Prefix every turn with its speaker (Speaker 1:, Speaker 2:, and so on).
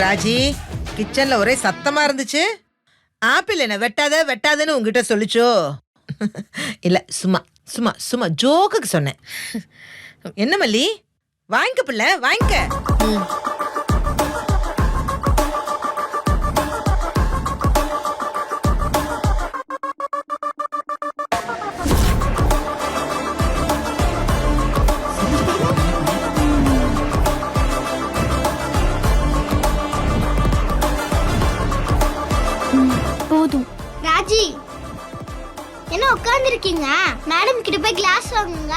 Speaker 1: ராஜி, கிச்சன்ல ஒரே சத்தமா இருந்துச்சு. ஆப்பிள் என்ன வெட்டாத வெட்டாதன்னு உங்ககிட்ட சொல்லிச்சோ? இல்ல, சும்மா சும்மா சும்மா ஜோக்குக்கு சொன்னேன். என்ன மல்லி, வாங்கிக்க பிள்ளை, வாங்கிக்க.
Speaker 2: போதும்.
Speaker 3: ராஜி, என்ன உட்கார்ந்துருக்கீங்க? மேடம் கிட்ட போய் கிளாஸ் வாங்குங்க.